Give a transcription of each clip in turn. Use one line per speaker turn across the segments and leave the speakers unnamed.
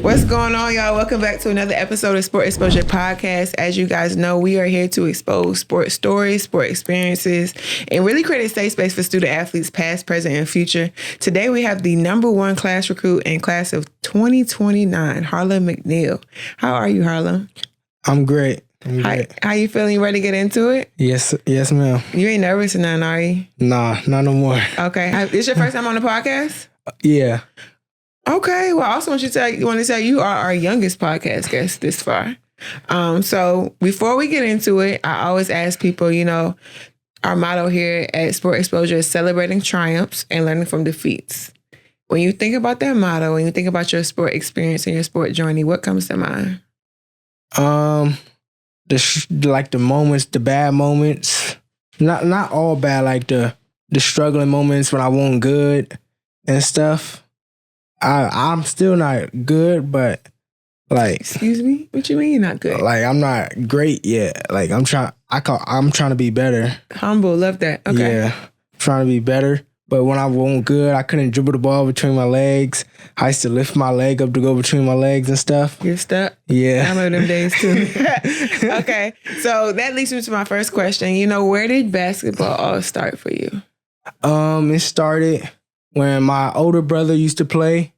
What's going on, y'all? Welcome back to another episode of Sport Exposure Podcast. As you guys know, we are here to expose sport stories, sport experiences, and really create a safe space for student athletes past, present, and future. Today, we have the #1 class recruit in class of 2029, Harlem McNeal. How are you, Harlem?
I'm great.
How you feeling? You ready to get into it?
Yes, ma'am.
You ain't nervous or nothing, are you?
Nah, not no more.
Okay. This your first time on the podcast?
Yeah.
Okay. Well, I also want to tell you are our youngest podcast guest this far. So before we get into it, I always ask people, our motto here at Sport Exposure is celebrating triumphs and learning from defeats. When you think about that motto, when you think about your sport experience and your sport journey, what comes to mind?
The moments, the bad moments, not all bad, like the struggling moments when I wasn't good and stuff. I'm still not good, but like,
excuse me, what you mean you're not good?
Like, I'm not great yet. Like, I'm trying to be better.
Humble, love that. Okay.
Yeah, trying to be better. But when I wasn't good, I couldn't dribble the ball between my legs. I used to lift my leg up to go between my legs and stuff.
You're stuck?
Yeah.
I remember them days too. Okay, so that leads me to my first question. Where did basketball all start for you?
It started when my older brother used to play,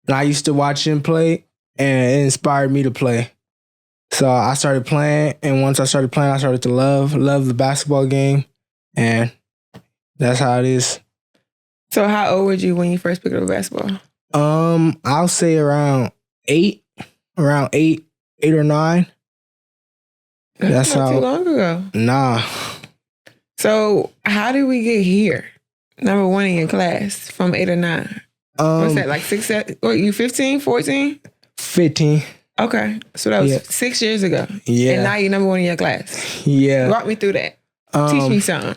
and I used to watch him play, and it inspired me to play. So I started playing, and once I started playing, I started to love the basketball game, and that's how it is.
So how old were you when you first picked up basketball?
I'll say around eight or 9.
That's not too long ago.
Nah.
So how did we get here? #1 in your class from 8 or 9. What's that, like 6, 7? What, you 15, 14?
15.
Okay. So that was 6 years ago.
Yeah.
And now you're #1 in your class.
Yeah.
Walk me through that. Teach me something.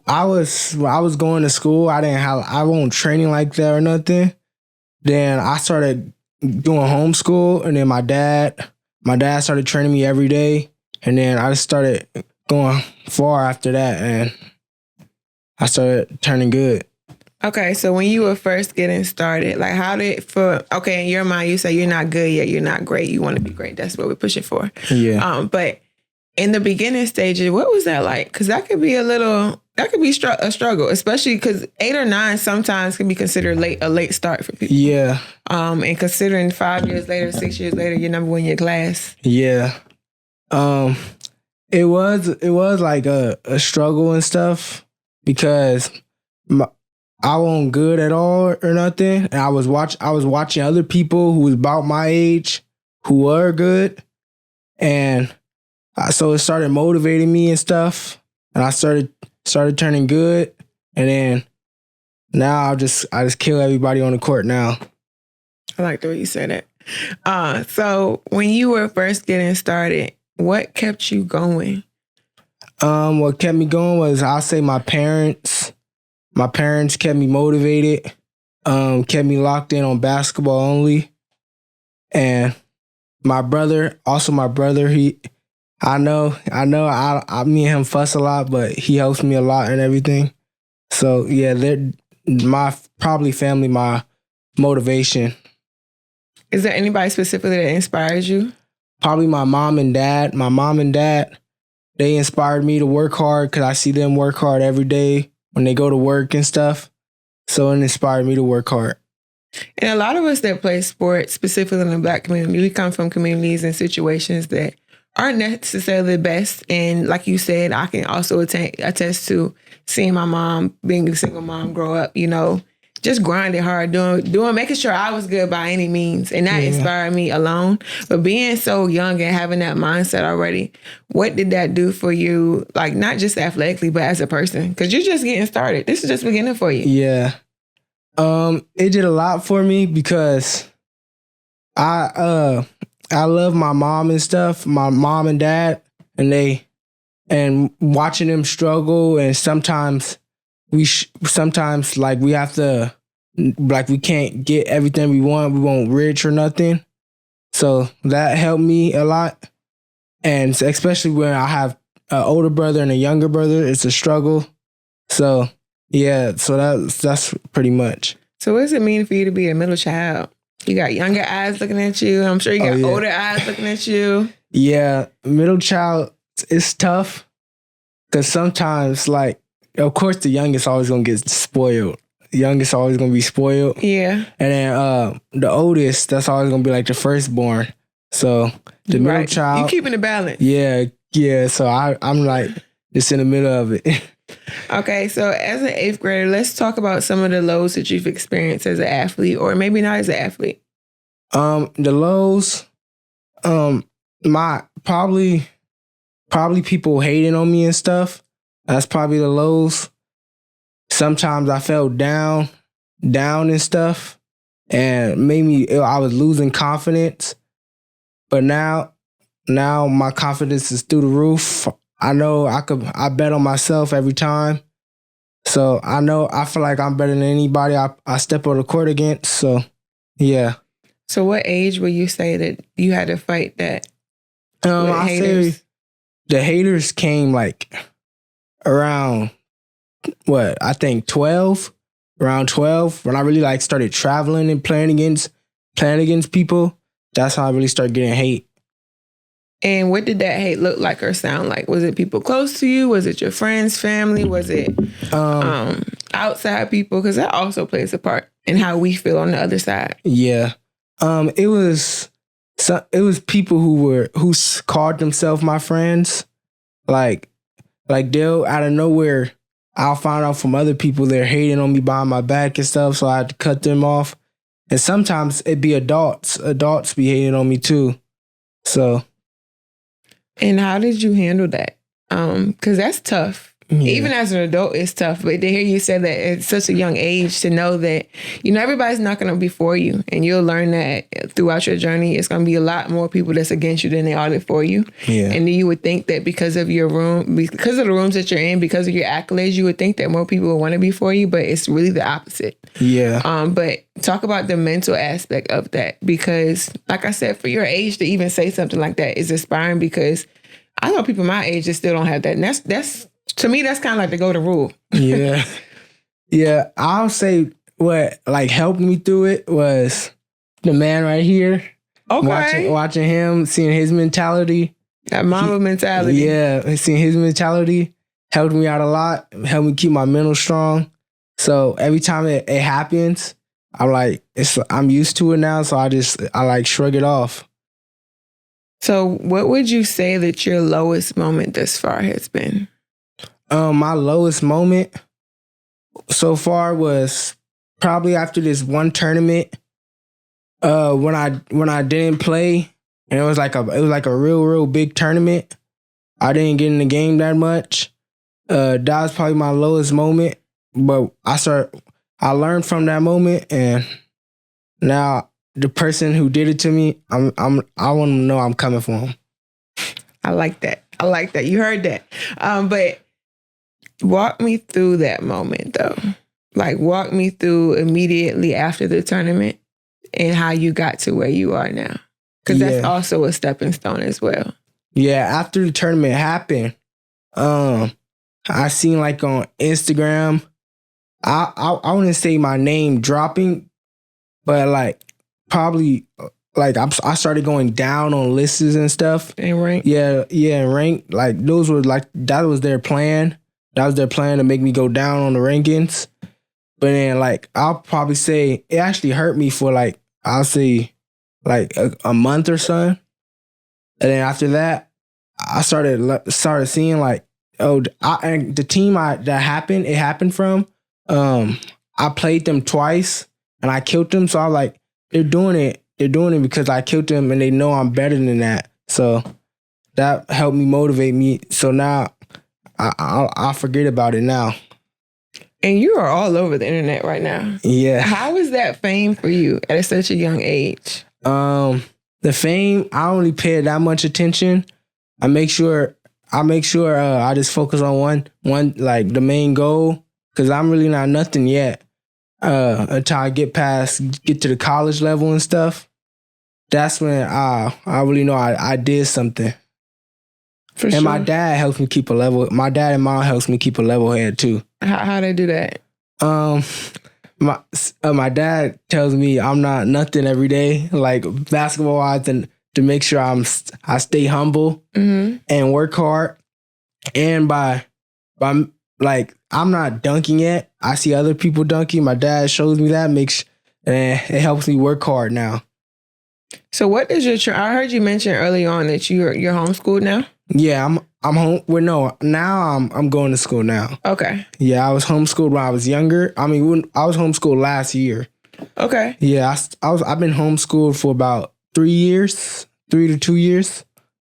I was going to school. I wasn't training like that or nothing. Then I started doing homeschool, and then my dad started training me every day, and then I just started going far after that, and I started turning good.
Okay, so when you were first getting started, like in your mind, you say you're not good yet, you're not great, you want to be great. That's what we're pushing for.
Yeah.
But in the beginning stages, what was that like? Because that could be a struggle, especially because 8 or 9 sometimes can be considered a late start for people.
Yeah.
And considering 5 years later, 6 years later, you're #1 in your class.
Yeah. It was like a struggle and stuff because I wasn't good at all or nothing, and I was watching other people who was about my age who were good, and so it started motivating me and stuff, and I started turning good, and then now I just kill everybody on the court now.
I like the way you said that. So when you were first getting started, what kept you going?
What kept me going was, I'll say, my parents. My parents kept me motivated, kept me locked in on basketball only, and my brother, I know, me and him fuss a lot, but he helps me a lot and everything. So yeah, they're my motivation.
Is there anybody specifically that inspires you?
Probably my mom and dad. My mom and dad, they inspired me to work hard because I see them work hard every day when they go to work and stuff. So it inspired me to work hard.
And a lot of us that play sports, specifically in the Black community, we come from communities and situations that aren't necessarily the best. And like you said, I can also attest to seeing my mom, being a single mom, grow up, just grinding hard, doing, making sure I was good by any means. And that inspired me alone. But being so young and having that mindset already, what did that do for you? Like, not just athletically, but as a person? Because you're just getting started. This is just beginning for you.
Yeah. It did a lot for me because I love my mom and stuff, my mom and dad, and watching them struggle, and sometimes we have to, like, we can't get everything we want. We won't rich or nothing. So that helped me a lot. And especially when I have an older brother and a younger brother, it's a struggle. So yeah, so that's pretty much.
So what does it mean for you to be a middle child? You got younger eyes looking at you. I'm sure you got older eyes looking at you.
Yeah, middle child, it's tough because sometimes, like, of course, the youngest always gonna get spoiled. The youngest always gonna be spoiled.
Yeah.
And then the oldest, that's always gonna be like the firstborn. So the middle child,
you keeping the balance.
Yeah. So I'm like just in the middle of it.
Okay, so as an 8th grader, let's talk about some of the lows that you've experienced as an athlete, or maybe not as an athlete.
The lows, my probably people hating on me and stuff. That's probably the lows. Sometimes I felt down and stuff, and I was losing confidence. But now my confidence is through the roof. I know I bet on myself every time. So I feel like I'm better than anybody I step on the court against. So yeah.
So what age would you say that you had to fight that?
I say the haters came like around I think 12, around 12, when I really like started traveling and playing against people. That's how I really started getting hate.
And what did that hate look like or sound like? Was it people close to you? Was it your friends, family? Was it outside people? Because that also plays a part in how we feel on the other side.
Yeah. It was people who called themselves my friends. Like they'll out of nowhere, I'll find out from other people they're hating on me behind my back and stuff, so I had to cut them off. And sometimes it'd be adults be hating on me too. So.
And how did you handle that? Because that's tough. Yeah. Even as an adult, it's tough. But to hear you say that at such a young age, to know that, everybody's not going to be for you. And you'll learn that throughout your journey, it's going to be a lot more people that's against you than they are for you. Yeah. And you would think that because of the rooms that you're in, because of your accolades, you would think that more people would want to be for you. But it's really the opposite. Yeah. But talk about the mental aspect of that. Because like I said, for your age to even say something like that is inspiring, because I know people my age that still don't have that. And that's to me, that's kind of like the go-to rule.
Yeah. Yeah. I'll say what helped me through it was the man right here.
Okay.
Watching him, seeing his mentality.
That mama mentality.
Yeah. Seeing his mentality helped me out a lot. Helped me keep my mental strong. So every time it happens, I'm used to it now. So I shrug it off.
So what would you say that your lowest moment thus far has been?
My lowest moment so far was probably after this one tournament. When I didn't play, and it was like a real big tournament. I didn't get in the game that much. That was probably my lowest moment. But I learned from that moment, and now the person who did it to me, I want to know I'm coming for him.
I like that. You heard that. But walk me through that moment, though. Walk me through immediately after the tournament and how you got to where you are now. Because that's also a stepping stone as well.
Yeah, after the tournament happened, I seen on Instagram, I wouldn't say my name dropping, but probably I started going down on lists and stuff.
And rank?
Yeah, and rank. Those were that was their plan. That was their plan to make me go down on the rankings. But then I'll probably say it actually hurt me for I'll say a month or so. And then after that, I started seeing and the team that happened from, I played them twice and I killed them. So I was they're doing it because I killed them and they know I'm better than that. So that helped me motivate me. So now I'll forget about it now.
And you are all over the internet right now.
Yeah.
How is that fame for you at such a young age?
The fame, I don't really pay that much attention. I make sure I just focus on one the main goal, because I'm really not nothing yet. Until I get to the college level and stuff. That's when I really know I did something. For sure. My dad helps me keep a level. My dad and mom helps me keep a level head too.
How they do that?
my dad tells me I'm not nothing every day, like basketball wise, and to make sure I stay humble and work hard. And by like I'm not dunking yet. I see other people dunking. My dad shows me that, and it helps me work hard now.
So what is I heard you mention early on that you're homeschooled now?
Yeah, I'm home. Well, no, now I'm going to school now.
Okay.
Yeah, I was homeschooled when I was younger. I mean, I was homeschooled last year.
Okay.
Yeah, I've been homeschooled for about 3 years, 3 to 2 years.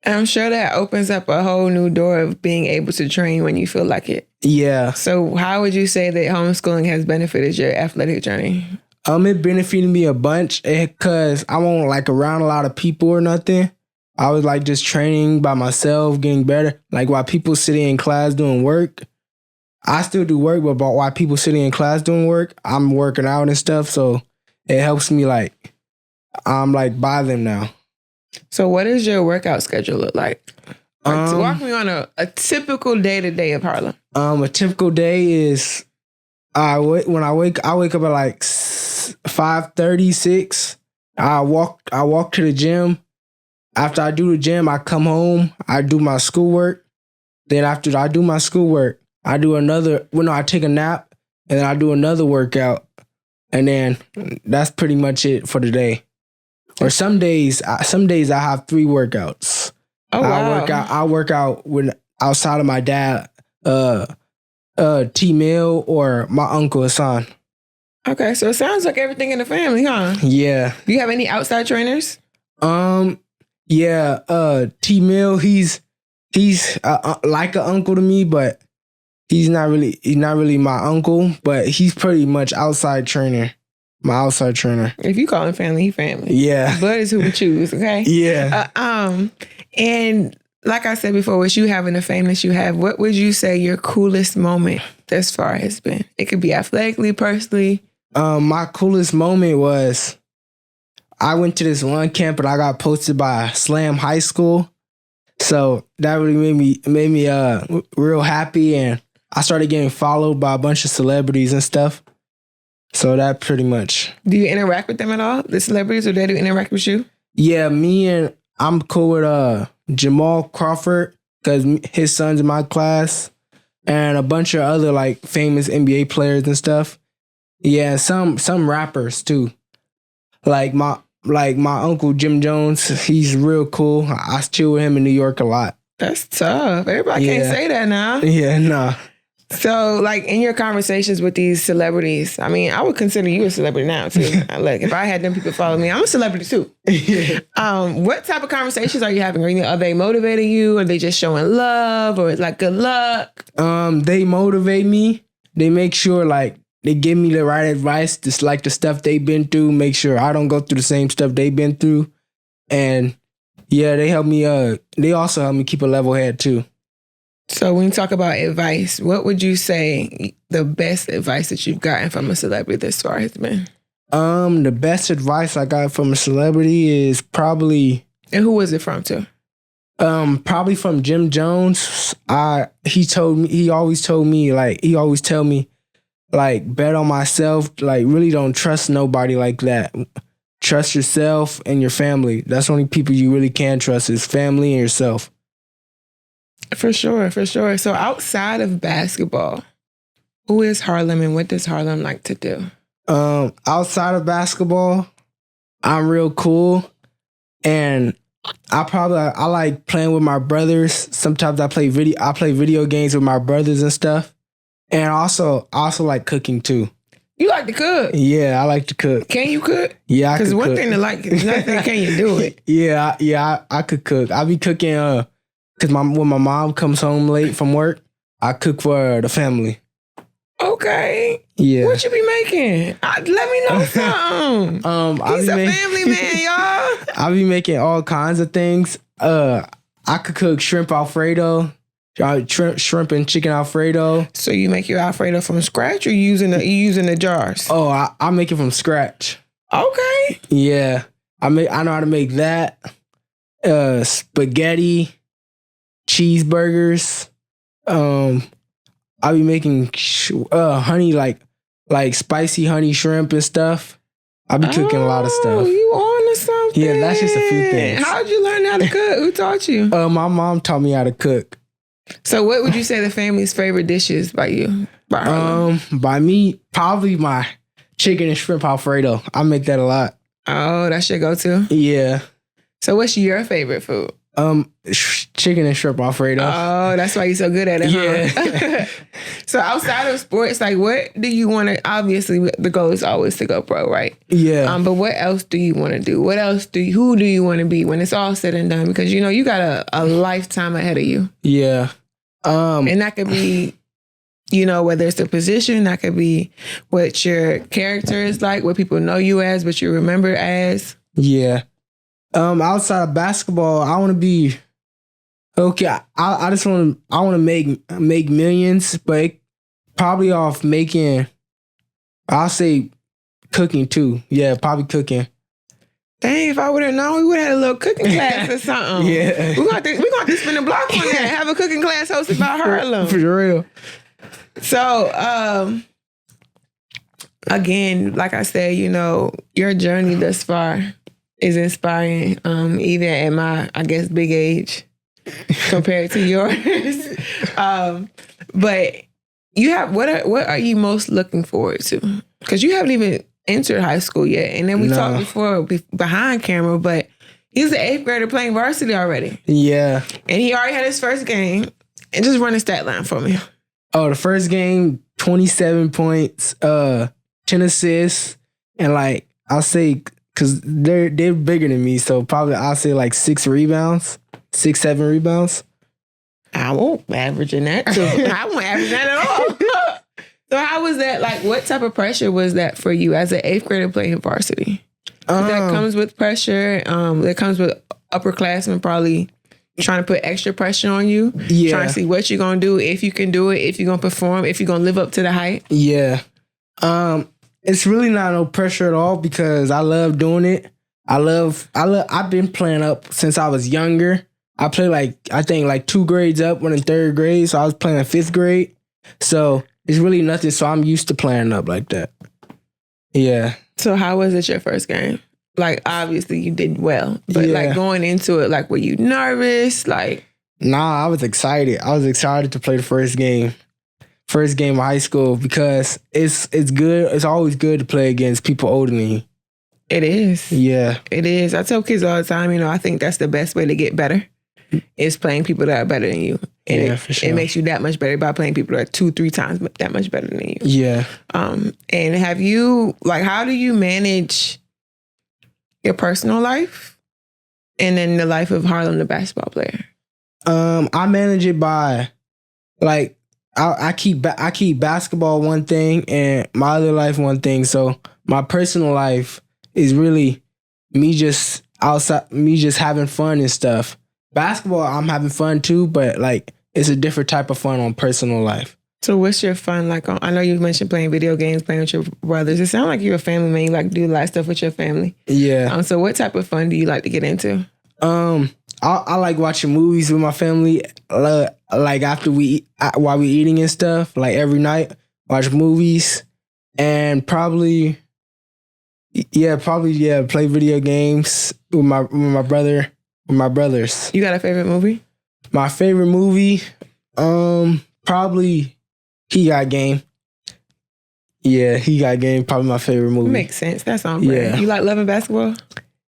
And I'm sure that opens up a whole new door of being able to train when you feel like it.
Yeah.
So how would you say that homeschooling has benefited your athletic journey?
It benefited me a bunch because I won't like around a lot of people or nothing. I was like just training by myself, getting better. Like while people sitting in class doing work, I still do work, but while people sitting in class doing work, I'm working out and stuff. So it helps me I'm like by them now.
So what does your workout schedule look like? So walk me on a typical day-to-day of Harlem.
A typical day is I wake up at like 5:30, 6. I walk to the gym. After I do the gym, I come home, I do my schoolwork. Then after I do my schoolwork, I take a nap and then I do another workout. And then that's pretty much it for the day. Or some days I have 3 workouts.
Oh, wow.
I work out outside of my dad, T-Mill or my uncle Hassan.
Okay, so it sounds like everything in the family, huh?
Yeah.
Do you have any outside trainers?
Yeah, T-Mill, he's like an uncle to me, but he's not really my uncle, but he's pretty much outside trainer. My outside trainer.
If you call him family, he family.
Yeah.
Blood is who we choose, okay?
Yeah.
And like I said before, with you having the fame that you have, what would you say your coolest moment thus far has been? It could be athletically, personally.
My coolest moment was I went to this one camp and I got posted by Slam High School. So that really made me real happy, and I started getting followed by a bunch of celebrities and stuff. So that pretty much.
Do you interact with them at all? The celebrities, or they do interact with you?
Yeah, I'm cool with Jamal Crawford because his son's in my class, and a bunch of other like famous NBA players and stuff. Yeah, some rappers too. Like my uncle Jim Jones, he's real cool. I chill with him in New York a lot.
That's tough. Everybody can't say that now.
Yeah, nah.
So, like, in your conversations with these celebrities, I mean, I would consider you a celebrity now, too. Look, if I had them people follow me, I'm a celebrity, too. What type of conversations are you having? Are they motivating you? Are they just showing love? Or like, good luck?
They motivate me. They make sure, like, they give me the right advice, just like the stuff they've been through, make sure I don't go through the same stuff they've been through. And, yeah, they also help me keep a level head, too.
So when you talk about advice, what would you say the best advice that you've gotten from a celebrity this far has been?
The best advice I got from a celebrity is probably...
And who was it from, too?
Probably from Jim Jones. He always tell me, like, bet on myself. Like, really don't trust nobody like that. Trust yourself and your family. That's the only people you really can trust is family and yourself.
For sure, for sure. So outside of basketball, who is Harlem and what does Harlem like to do?
Outside of basketball, I'm real cool. And I like playing with my brothers. Sometimes I play video games with my brothers and stuff. And I also like cooking too.
You like to cook?
Yeah, I like to cook.
Can you cook?
Yeah, I can cook.
Because one thing to like is nothing, can you do it?
Yeah, I could cook. I be cooking because when my mom comes home late from work, I cook for the family.
Okay.
Yeah.
What you be making? Let me know something. He's a family man, y'all.
I be making all kinds of things. I could cook shrimp Alfredo, shrimp and chicken Alfredo.
So you make your Alfredo from scratch, or you using the jars?
Oh, I make it from scratch.
Okay.
Yeah, I know how to make that. Spaghetti, cheeseburgers. I be making honey, like like spicy honey shrimp and stuff. I be cooking a lot of stuff.
You on to something?
Yeah, that's just a few things.
How'd you learn how to cook? Who taught you?
My mom taught me how to cook.
So what would you say the family's favorite dishes by you?
By me, probably my chicken and shrimp Alfredo. I make that a lot.
Oh, that's your go-to?
Yeah.
So what's your favorite food?
Chicken and shrimp Alfredo.
Oh, that's why you're so good at it,
Yeah.
huh? So outside of sports, like what do you want to, obviously the goal is always to go pro, right?
Yeah.
But what else do you want to do? What else who do you want to be when it's all said and done? Because, you got a lifetime ahead of you.
Yeah.
And that could be, whether it's a position, that could be what your character is like, what people know you as, what you remember as.
Yeah. Outside of basketball, I want to be okay. I want to make millions, but probably off making. I'll say cooking too. Yeah, probably cooking.
Dang, if I would have known, we would have had a little cooking class or something.
Yeah,
we're going to spin a block on that. Have a cooking class hosted by Harlem.
For real.
So, again, like I said, your journey thus far is inspiring, even at my, I guess, big age compared to yours. But you have what are you most looking forward to? Because you haven't even entered high school yet, and then we talked before behind camera, but he's an 8th grader playing varsity already.
Yeah, and
he already had his first game. And just run a stat line for me.
Oh, the first game, 27 points, 10 assists, and like I'll say. Cause they're bigger than me, so probably I'll say like 6 rebounds, 7 rebounds.
I won't average in that too. I won't average that at all. So how was that? Like, what type of pressure was that for you as an 8th grader playing varsity? That comes with pressure. That comes with upperclassmen probably trying to put extra pressure on you. Yeah. Trying to see what you're gonna do, if you can do it, if you're gonna perform, if you're gonna live up to the hype.
Yeah. It's really not no pressure at all because I love doing it. I've been playing up since I was younger. I play I think 2 grades up when in 3rd grade. So I was playing in 5th grade. So it's really nothing. So I'm used to playing up like that. Yeah.
So how was it your first game? Like, obviously you did well, but like going into it, like, were you nervous? Like,
nah, I was excited. I was excited to play the first game of high school because it's good. It's always good to play against people older than you.
It is.
Yeah.
It is. I tell kids all the time, I think that's the best way to get better is playing people that are better than you. And
for sure.
It makes you that much better by playing people that are 2-3 times that much better than you.
Yeah.
And have you, how do you manage your personal life and then the life of Harlem, the basketball player?
I manage it by I keep basketball one thing and my other life one thing. So my personal life is really me just having fun and stuff. Basketball, I'm having fun too, but it's a different type of fun on personal life.
So what's your fun like? I know you mentioned playing video games, playing with your brothers. It sounds like you're a family man. You like to do a lot of stuff with your family.
Yeah.
So what type of fun do you like to get into?
I like watching movies with my family. After while we eating and stuff. Like every night, watch movies and probably play video games with my brother. With my brothers.
You got a favorite movie?
My favorite movie, probably He Got Game. Yeah, He Got Game. Probably my favorite movie.
Makes sense. That's on brand. Yeah. You like loving basketball?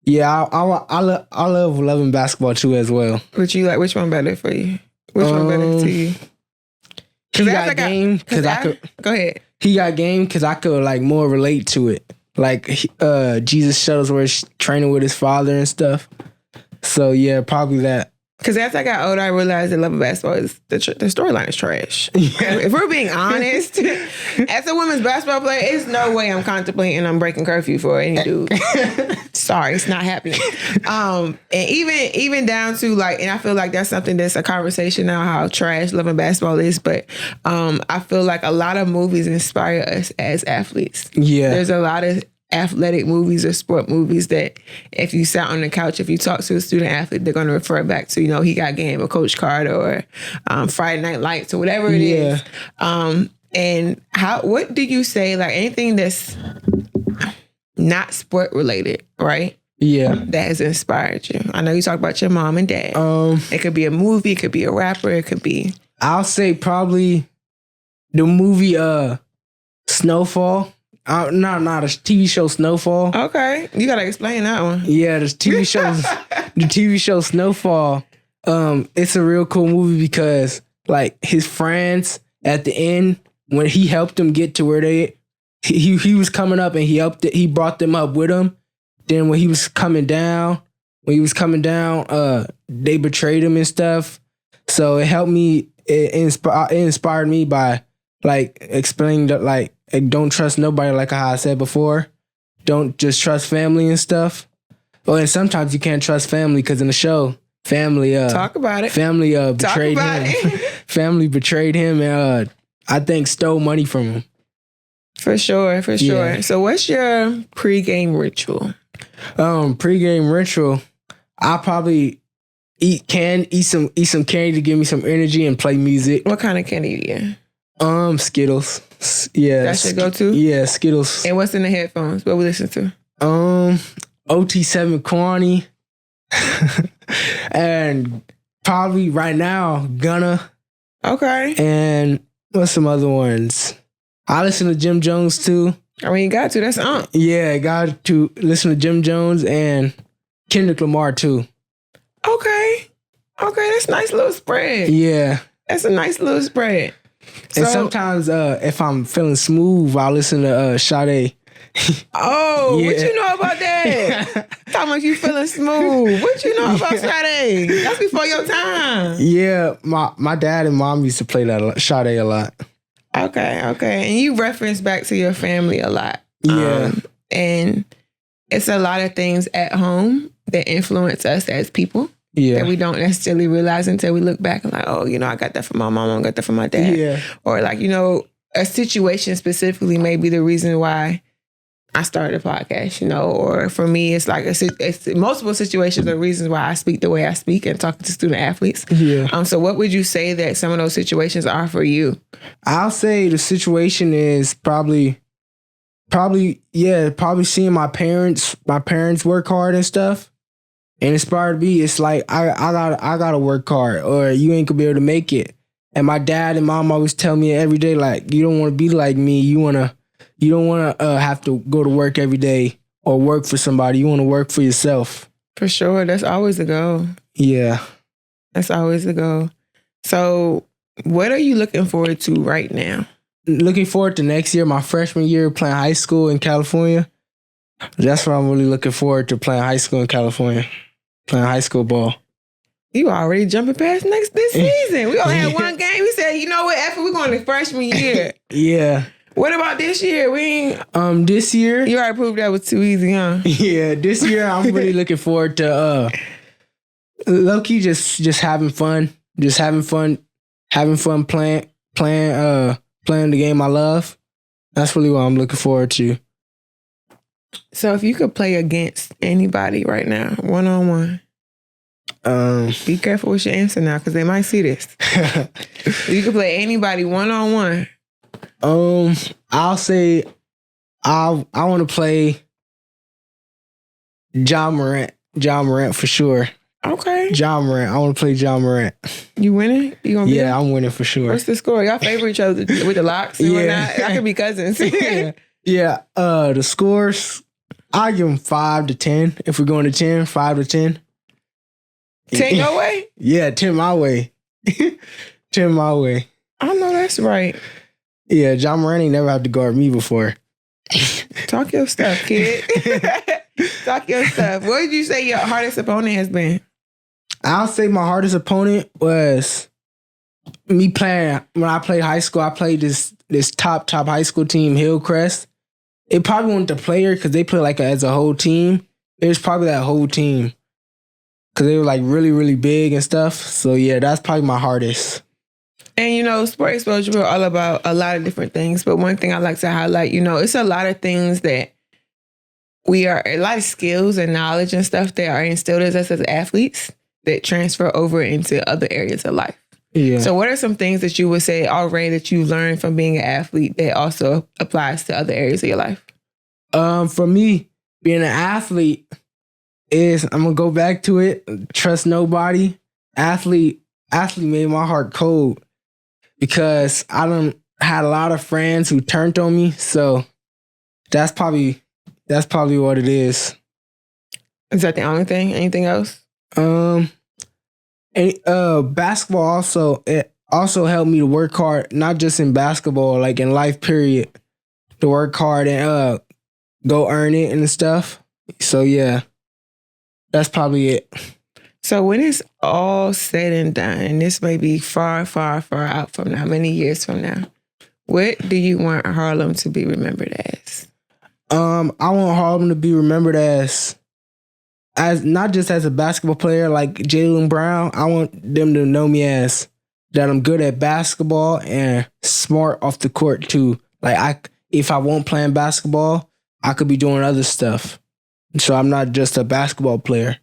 Yeah, I love loving basketball too as well.
But you like which one better for you? Which one better to you?
He Got Game because I could.
Go ahead.
He Got Game because I could more relate to it. Jesus Shuttlesworth training with his father and stuff. So yeah, probably that.
Because as I got older, I realized that loving basketball is the storyline is trash. Yeah. If we're being honest, as a women's basketball player, it's no way I'm contemplating on breaking curfew for any dude. Sorry, it's not happening. And even down to and I feel like that's something that's a conversation now, how trash loving basketball is. But I feel like a lot of movies inspire us as athletes. Yeah, there's a lot of athletic movies or sport movies that if you sat on the couch, if you talk to a student athlete, they're going to refer back to, He Got Game or Coach Carter or Friday Night Lights or whatever it is. And And what do you say, like anything that's not sport related, right?
Yeah.
That has inspired you? I know you talk about your mom and dad. It could be a movie, it could be a rapper, it could be...
I'll say probably the movie Snowfall. Not a TV show Snowfall.
Okay. You gotta explain that one.
Yeah, the TV show Snowfall. It's a real cool movie because like his friends at the end, when he helped them get to where he was coming up and he brought them up with him. Then when he was coming down, they betrayed him and stuff. So it helped me, it inspired me by like explaining that like, don't trust nobody, like how I said before. Don't just trust family and stuff. Well, and sometimes you can't trust family because in the show, family
talk about it.
Family betrayed him. Family betrayed him and I think stole money from him.
For sure. Yeah. So what's your pregame ritual?
Pregame ritual, I'll probably eat some candy to give me some energy and play music.
What kind of candy do you eat?
Skittles. Yeah.
That's your go-to?
Yeah, Skittles.
And what's in the headphones? What we listen to?
OT7 Kwani. And probably right now, Gunna.
Okay.
And what's some other ones? I listen to Jim Jones too.
I mean, you got to. That's
Yeah, I got to listen to Jim Jones and Kendrick Lamar too.
Okay, that's a nice little spread.
Yeah.
That's a nice little spread.
And sometimes if I'm feeling smooth, I'll listen to Sade.
Oh, yeah. What you know about that? Talking about you feeling smooth. What you know about Sade? That's before your time.
Yeah, my dad and mom used to play that Sade a lot.
Okay. And you reference back to your family a lot.
Yeah.
And it's a lot of things at home that influence us as people.
Yeah.
That we don't necessarily realize until we look back and like, oh, I got that from my mom, I got that from my dad.
Yeah.
Or like, a situation specifically may be the reason why I started a podcast, or for me, it's like it's multiple situations or reasons why I speak the way I speak and talking to student athletes.
Yeah.
So what would you say that some of those situations are for you?
I'll say the situation is probably seeing my parents work hard and stuff and inspired me. It's like, I gotta work hard or you ain't gonna be able to make it. And my dad and mom always tell me every day, like, you don't want to be like me. You don't want to have to go to work every day or work for somebody. You want to work for yourself.
For sure. That's always the goal.
Yeah.
That's always the goal. So what are you looking forward to right now?
Looking forward to next year, my freshman year, playing high school in California. That's what I'm really looking forward to, playing high school in California, playing high school ball.
You already jumping past this season. We only had one game. We said, you know what, after we're going to freshman year.
Yeah.
What about this year? We ain't...
This year...
You already proved that was too easy, huh?
Yeah, this year I'm really looking forward to low-key just having fun. Just having fun playing the game I love. That's really what I'm looking forward to.
So if you could play against anybody right now, one-on-one, be careful with your answer now because they might see this. If you could play anybody one-on-one,
I'll say I want to play John Morant. John Morant for sure.
Okay.
John Morant. I want to play John Morant.
You winning? You gonna be there?
I'm winning for sure.
What's the score? Y'all favor each other with the locks and whatnot? Y'all could be cousins.
Yeah. The scores, I give them 5 to 10. If we're going to 10, 5 to 10.
10 your way?
Yeah, 10 my way. 10 my way.
I know that's right.
Yeah, John Morant ain't never had to guard me before.
Talk your stuff, kid. Talk your stuff. What did you say your hardest opponent has been?
I'll say my hardest opponent was me playing. When I played high school, I played this top high school team, Hillcrest. It probably wasn't the player because they play like as a whole team. It was probably that whole team because they were like really, really big and stuff. So yeah, that's probably my hardest.
And, sport exposure, we're all about a lot of different things. But one thing I like to highlight, it's a lot of things that a lot of skills and knowledge and stuff that are instilled in us as athletes that transfer over into other areas of life.
Yeah.
So what are some things that you would say already that you learned from being an athlete that also applies to other areas of your life?
For me, being an athlete is, I'm gonna go back to it. Trust nobody. Athlete made my heart cold because I done had a lot of friends who turned on me. So that's probably what it is.
Is that the only thing? Anything else?
Basketball also helped me to work hard, not just in basketball, like in life period, to work hard and go earn it and stuff. So yeah, that's probably it.
So when it's all said and done, and this may be far, far, far out from now, many years from now, what do you want Harlem to be remembered as?
I want Harlem to be remembered as not just as a basketball player like Jaylen Brown. I want them to know me as that I'm good at basketball and smart off the court too. Like if I won't play basketball, I could be doing other stuff. So I'm not just a basketball player.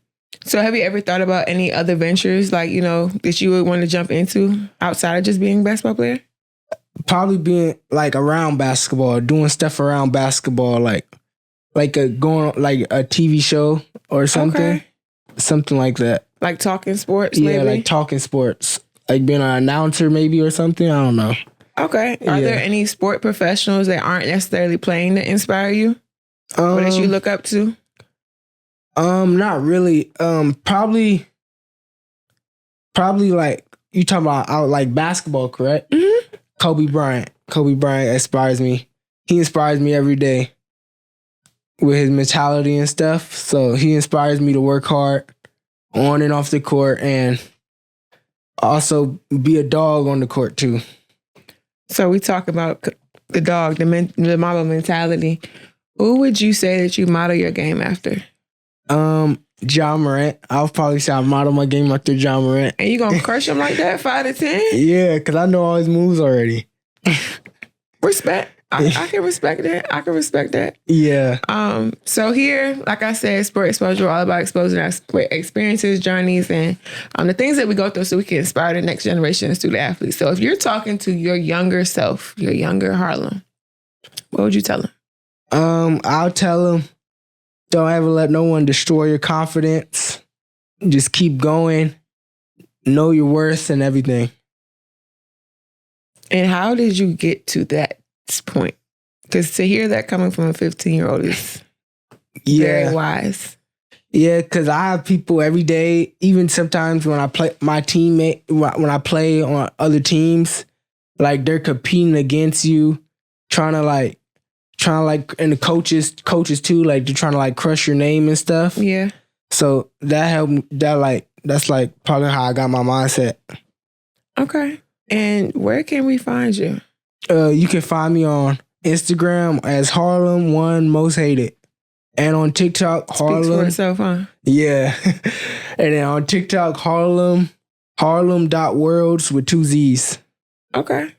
So have you ever thought about any other ventures like, that you would want to jump into outside of just being a basketball player?
Probably being like around basketball, doing stuff around basketball, like going like a TV show or something, something like that.
Like talking sports,
yeah,
maybe?
like talking sports, like being an announcer maybe or something. I don't know.
Okay. Are there any sport professionals that aren't necessarily playing that inspire you, or that you look up to?
Not really. Probably like you talking about like basketball, correct?
Mm-hmm.
Kobe Bryant. Kobe Bryant inspires me. He inspires me every day with his mentality and stuff. So he inspires me to work hard on and off the court and also be a dog on the court too.
So we talk about the dog, the Mamba mentality. Who would you say that you model your game after?
Ja Morant. I'll probably say I model my game after Ja Morant.
And you gonna crush him like that, 5 to 10?
Yeah, because I know all his moves already.
Respect. I can respect that. I can respect that.
Yeah.
So here, like I said, Sport Exposure, all about exposing our experiences, journeys, and the things that we go through so we can inspire the next generation of student athletes. So if you're talking to your younger self, your younger Harlem, what would you tell him?
I'll tell him, don't ever let no one destroy your confidence. Just keep going. Know your worth and everything.
And how did you get to that point? Because to hear that coming from a 15-year-old is very wise.
Yeah, because I have people every day, even sometimes when I play my teammate, when I play on other teams, like they're competing against you, trying to and the coaches too, like they're trying to like crush your name and stuff.
Yeah.
So that helped. That's like probably how I got my mindset.
Okay. And where can we find you?
You can find me on Instagram as Harlem One Most Hated, and on TikTok Harlem.
Speaks for itself, huh?
Yeah, and then on TikTok Harlem.worlds with 2 Z's.
Okay.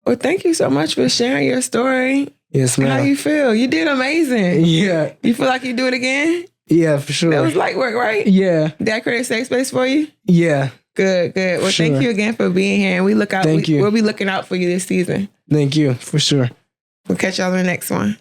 Well, thank you so much for sharing your story.
Yes, ma'am.
How you feel? You did amazing.
Yeah.
You feel like you do it again?
Yeah, for sure.
That was light work, right?
Yeah.
Did that create a safe space for you?
Yeah.
Good. Well, thank you again for being here. And we'll be looking out for you this season.
Thank you, for sure.
We'll catch y'all in the next one.